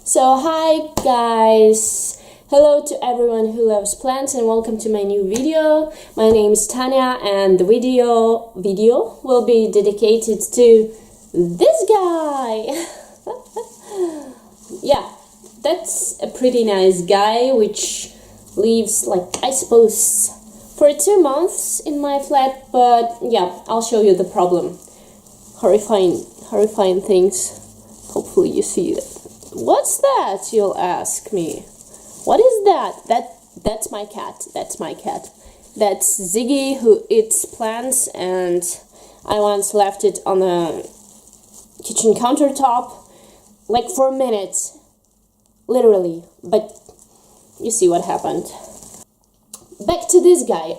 So hi guys, hello to everyone who loves plants and welcome to my new video. My name is Tanya and the video will be dedicated to this guy. Yeah, that's a pretty nice guy which lives like I suppose for 2 months in my flat, but yeah, I'll show you the problem. Horrifying things. Hopefully you see it. What's that, you'll ask me? What is that? That's my cat. That's my cat. That's Ziggy, who eats plants, and I once left it on the kitchen countertop like for minutes, literally, but you see what happened. Back to this guy.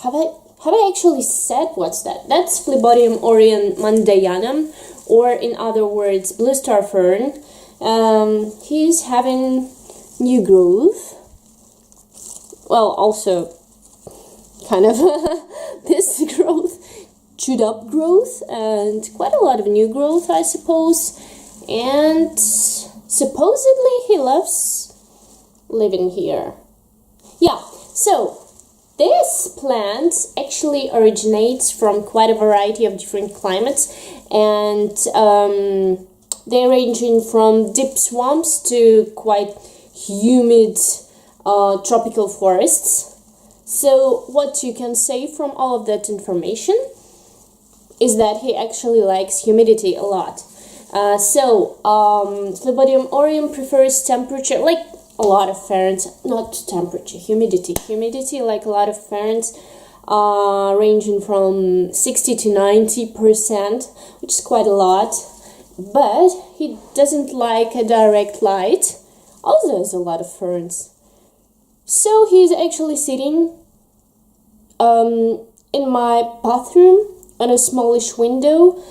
Have I actually said what's that? That's Phlebodium Aureum mondayanum, or in other words, blue star fern. He's having new growth. Well, also kind of this growth, chewed up growth, and quite a lot of new growth, I suppose. And supposedly he loves living here. Yeah, so this plant actually originates from quite a variety of different climates, and they range from deep swamps to quite humid tropical forests. So what you can say from all of that information is that he actually likes humidity a lot. Phlebodium aureum prefers temperature, like a lot of ferns, not temperature, humidity. Humidity, like a lot of ferns, ranging from 60 to 90%, which is quite a lot. But he doesn't like a direct light, although there's a lot of ferns. So he's actually sitting in my bathroom on a smallish window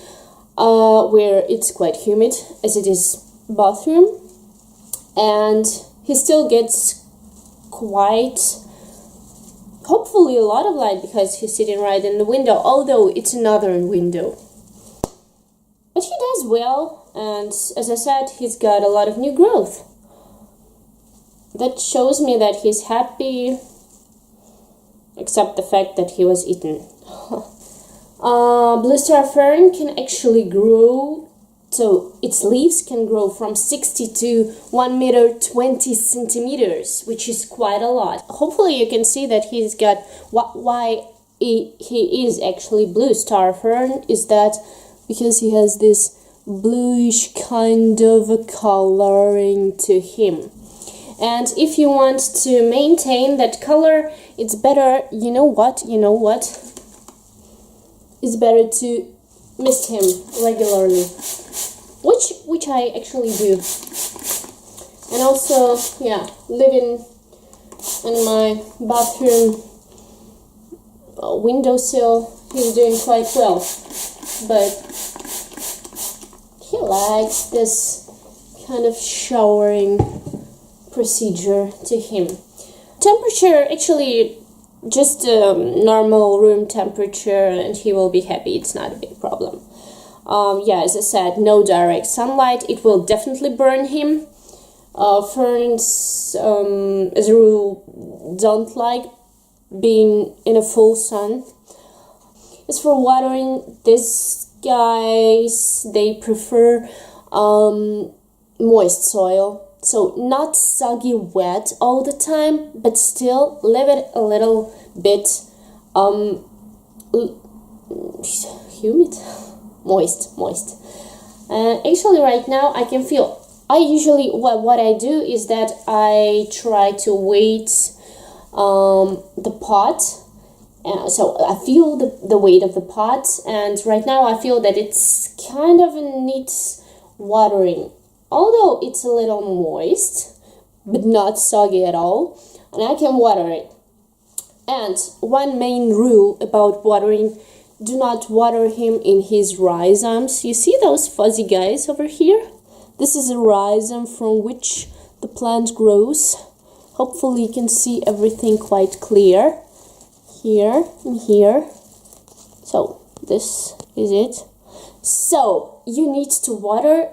where it's quite humid, as it is bathroom, and he still gets quite, hopefully a lot of light because he's sitting right in the window, although it's a northern window. But he does well, and as I said, he's got a lot of new growth. That shows me that he's happy, except the fact that he was eaten. Blue star fern can actually grow, so its leaves can grow from 60 to 1 meter 20 centimeters, which is quite a lot. Hopefully you can see that he's got, why he is actually blue star fern is that because he has this bluish kind of a coloring to him. And if you want to maintain that color, it's better, you know what? It's better to mist him regularly, which I actually do. And also, yeah, living in my bathroom windowsill, he's doing quite well. But he likes this kind of showering procedure to him. Temperature, actually just normal room temperature, and he will be happy. It's not a big problem. Yeah, as I said, no direct sunlight. It will definitely burn him. Ferns, as a rule, don't like being in a full sun. As for watering, these guys, they prefer moist soil. So not soggy wet all the time, but still leave it a little bit humid, moist. Actually right now I can feel, I usually, what I do is that I try to weight the pot. So I feel the weight of the pot, and right now I feel that it's kind of needs watering. Although it's a little moist, but not soggy at all, and I can water it. And one main rule about watering, do not water him in his rhizomes. You see those fuzzy guys over here? This is a rhizome from which the plant grows. Hopefully you can see everything quite clear. Here and here. So this is it. So you need to water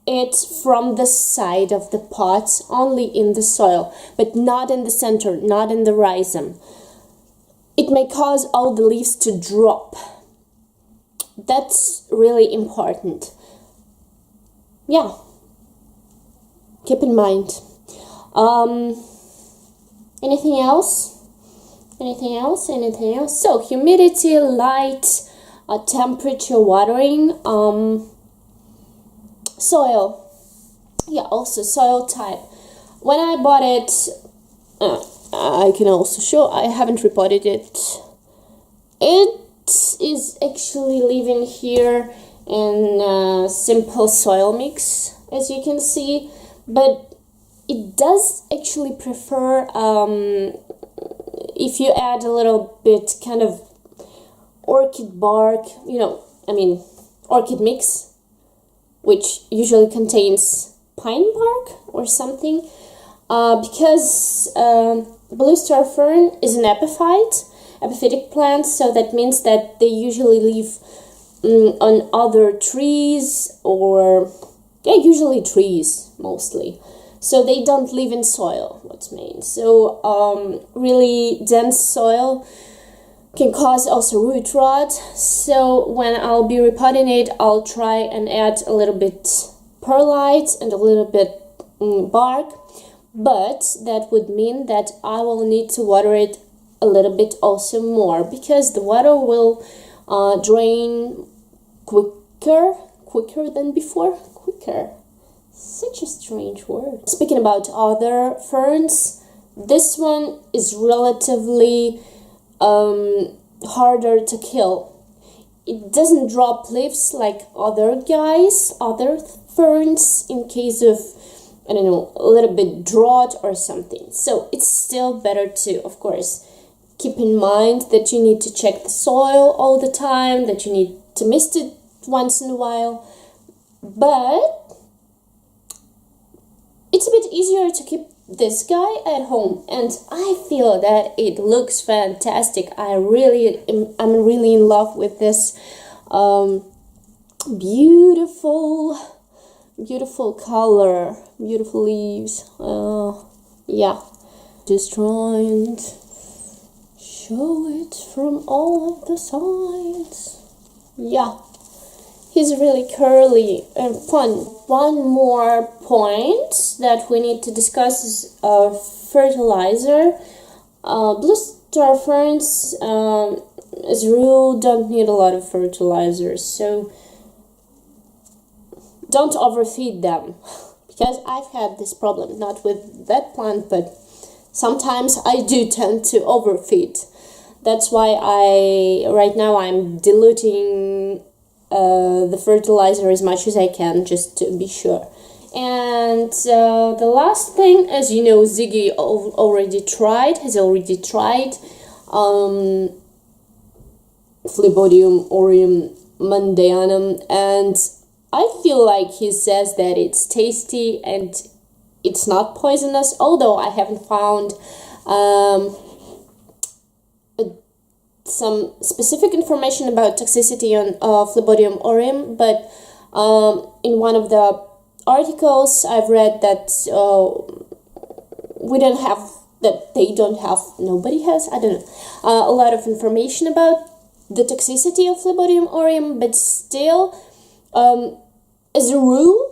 it from the side of the pot, only in the soil, but not in the center, not in the rhizome. It may cause all the leaves to drop. That's really important. Yeah, keep in mind. Anything else? Anything else? Anything else? So humidity, light, temperature, watering, soil. Yeah, also soil type. When I bought it, I can also show, I haven't repotted it. It is actually living here in simple soil mix, as you can see, but it does actually prefer if you add a little bit kind of orchid bark, orchid mix, which usually contains pine bark or something, because blue star fern is an epiphytic plant, so that means that they usually live on other trees, or usually trees mostly. So they don't live in soil, what's main. So really dense soil can cause also root rot. So when I'll be repotting it, I'll try and add a little bit perlite and a little bit bark, but that would mean that I will need to water it a little bit also more, because the water will drain quicker than before. Quicker. Such a strange word. Speaking about other ferns, this one is relatively harder to kill. It doesn't drop leaves like other ferns in case of, I don't know, a little bit drought or something. So it's still better to, of course, keep in mind that you need to check the soil all the time, that you need to mist it once in a while, but it's a bit easier to keep this guy at home, and I feel that it looks fantastic. I'm really in love with this beautiful color, beautiful leaves. Yeah, just trying to show it from all of the sides. Yeah, he's really curly and fun. One more point that we need to discuss is fertilizer. Blue star ferns, as a rule, don't need a lot of fertilizer, so don't overfeed them, because I've had this problem, not with that plant, but sometimes I do tend to overfeed. That's why right now I'm diluting the fertilizer as much as I can, just to be sure. And the last thing, as you know, Ziggy has already tried Phlebodium Aureum mondayanum, and I feel like he says that it's tasty and it's not poisonous, although I haven't found some specific information about toxicity on Phlebodium aureum, but in one of the articles I've read that nobody has, I don't know, a lot of information about the toxicity of Phlebodium aureum, but still, as a rule,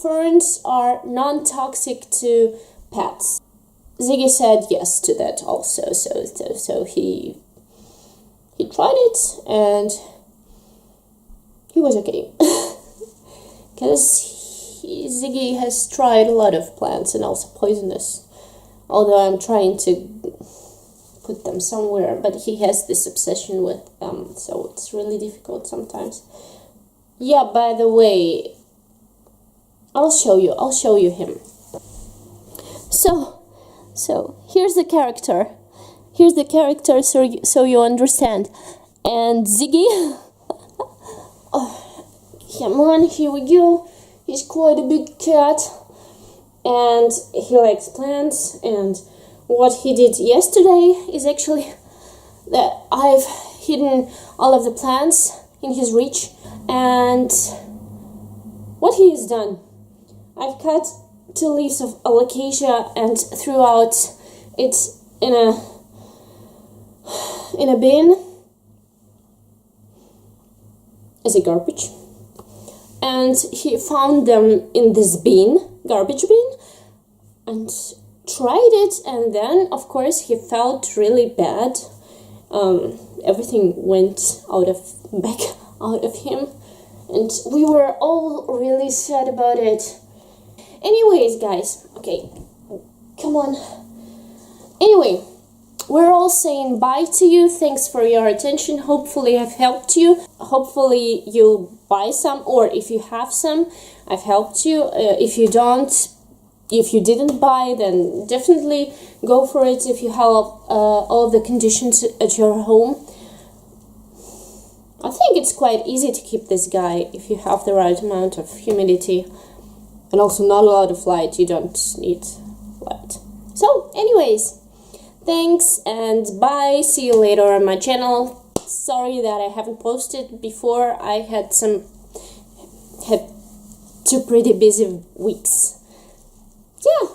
ferns are non-toxic to pets. Ziggy said yes to that also, so he tried it and he was okay. Because Ziggy has tried a lot of plants and also poisonous, although I'm trying to put them somewhere, but he has this obsession with them, so it's really difficult sometimes. Yeah, by the way, I'll show you him. So here's the character. So you understand. And Ziggy, oh, come on, here we go. He's quite a big cat, and he likes plants. And what he did yesterday is actually that I've hidden all of the plants in his reach. And what he has done. I've cut 2 leaves of alocasia and threw out it in a bin as a garbage. And he found them in this garbage bin, and tried it, and then of course he felt really bad. Everything went back out of him, and we were all really sad about it. Anyways, guys, okay, come on. Anyway, we're all saying bye to you. Thanks for your attention. Hopefully I've helped you. Hopefully you'll buy some, or if you have some, I've helped you. If you didn't buy, then definitely go for it if you have all the conditions at your home. I think it's quite easy to keep this guy if you have the right amount of humidity and also not a lot of light. You don't need light. So anyways, thanks and bye. See you later on my channel. Sorry that I haven't posted before. I had 2 pretty busy weeks. Yeah.